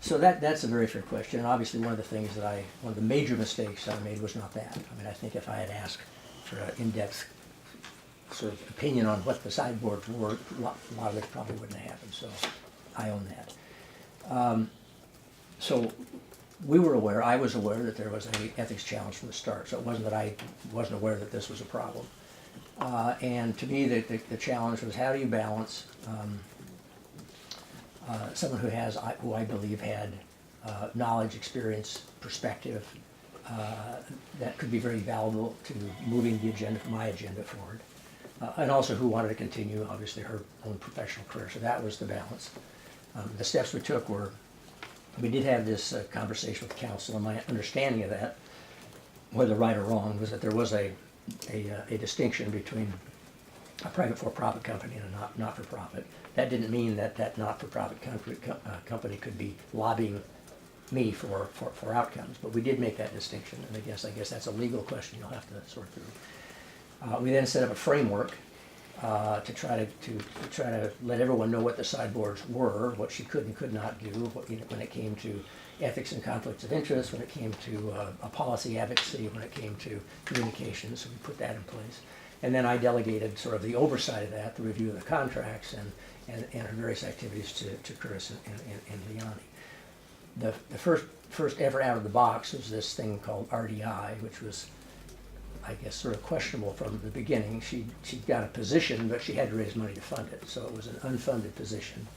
So that's a very fair question. And obviously, one of the major mistakes I made was not that. I mean, I think if I had asked for an in-depth sort of opinion on what the sideboards were, a lot of it probably wouldn't have happened. So I own that. So I was aware that there was an ethics challenge from the start. So it wasn't that I wasn't aware that this was a problem. And to me, the challenge was, how do you balance someone who I believe had knowledge, experience, perspective that could be very valuable to moving my agenda forward, and also who wanted to continue, obviously, her own professional career. So that was the balance. The steps we took were, we did have this conversation with counsel, and my understanding of that, whether right or wrong, was that there was a distinction between a private for-profit company and a not-for-profit. That didn't mean that not-for-profit company could be lobbying me for outcomes, but we did make that distinction, and I guess that's a legal question you'll have to sort through. We then set up a framework to try to let everyone know what the sideboards were, what she could and could not do, when it came to ethics and conflicts of interest, when it came to a policy advocacy, when it came to communications. So we put that in place. And then I delegated sort of the oversight of that, the review of the contracts and her various activities to Chris and Leonie. The first ever out of the box was this thing called RDI, which was, I guess, sort of questionable from the beginning. She got a position, but she had to raise money to fund it. So it was an unfunded position.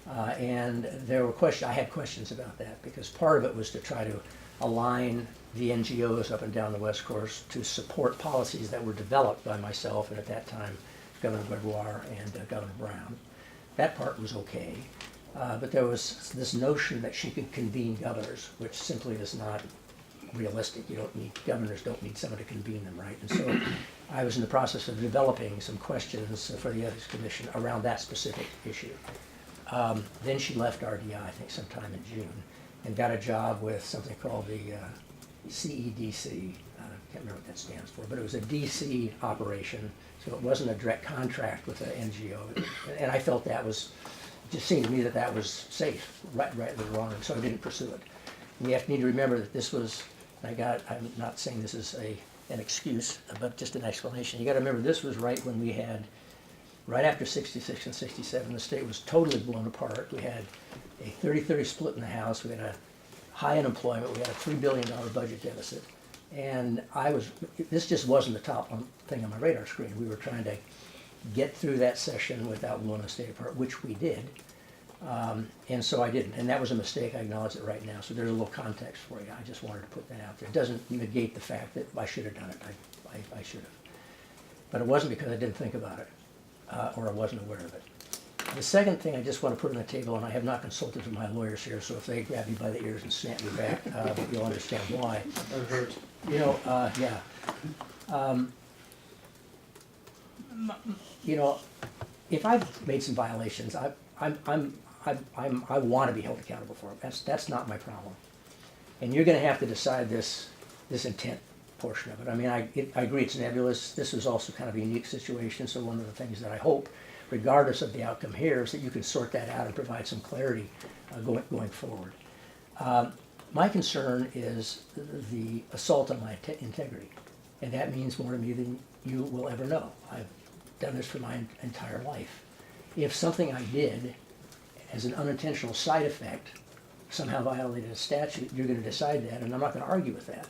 And there were I had questions about that, because part of it was to try to align the NGOs up and down the West Coast to support policies that were developed by myself and, at that time, Governor Gregoire and Governor Brown. That part was okay. But there was this notion that she could convene governors, which simply is not realistic. Governors don't need someone to convene them, right? And so I was in the process of developing some questions for the Ethics Commission around that specific issue. Then she left RDI, I think sometime in June, and got a job with something called the CEDC. I can't remember what that stands for, but it was a DC operation, so it wasn't a direct contract with an NGO. And I felt it just seemed to me that was safe, right or wrong, and so I didn't pursue it. And you need to remember that this was, I'm not saying this is an excuse, but just an explanation. You got to remember, this was right when we had, right after 66 and 67, the state was totally blown apart. We had a 30-30 split in the House. We had a high unemployment. We had a $3 billion budget deficit. And this just wasn't the top thing on my radar screen. We were trying to get through that session without blowing the state apart, which we did. And so I didn't. And that was a mistake. I acknowledge it right now. So there's a little context for you. I just wanted to put that out there. It doesn't negate the fact that I should have done it. I should have. But it wasn't because I didn't think about it. Or I wasn't aware of it. The second thing I just want to put on the table, and I have not consulted with my lawyers here, so if they grab me by the ears and snap me back, you'll understand why. That hurts. Yeah. If I've made some violations, I want to be held accountable for them. That's not my problem. And you're going to have to decide this intent portion of it. I mean, I agree it's nebulous. This was also kind of a unique situation, so one of the things that I hope, regardless of the outcome here, is that you can sort that out and provide some clarity going forward. My concern is the assault on my integrity, and that means more to me than you will ever know. I've done this for my entire life. If something I did as an unintentional side effect somehow violated a statute, you're going to decide that, and I'm not going to argue with that.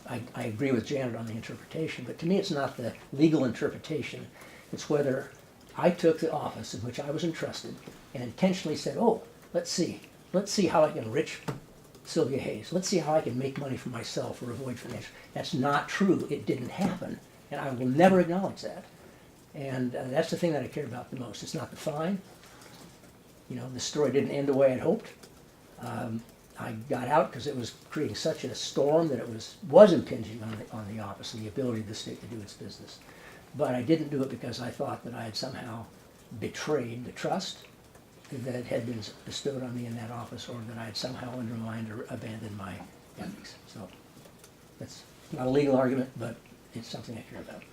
I agree with Janet on the interpretation, but to me it's not the legal interpretation. It's whether I took the office in which I was entrusted and intentionally said, oh, let's see how I can enrich Sylvia Hayes. Let's see how I can make money for myself or avoid financial. That's not true. It didn't happen, and I will never acknowledge that. And that's the thing that I care about the most. It's not the fine. The story didn't end the way I'd hoped. I got out because it was creating such a storm that it was impinging on the office and the ability of the state to do its business. But I didn't do it because I thought that I had somehow betrayed the trust that had been bestowed on me in that office, or that I had somehow undermined or abandoned my ethics. So that's not a legal argument, but it's something I care about.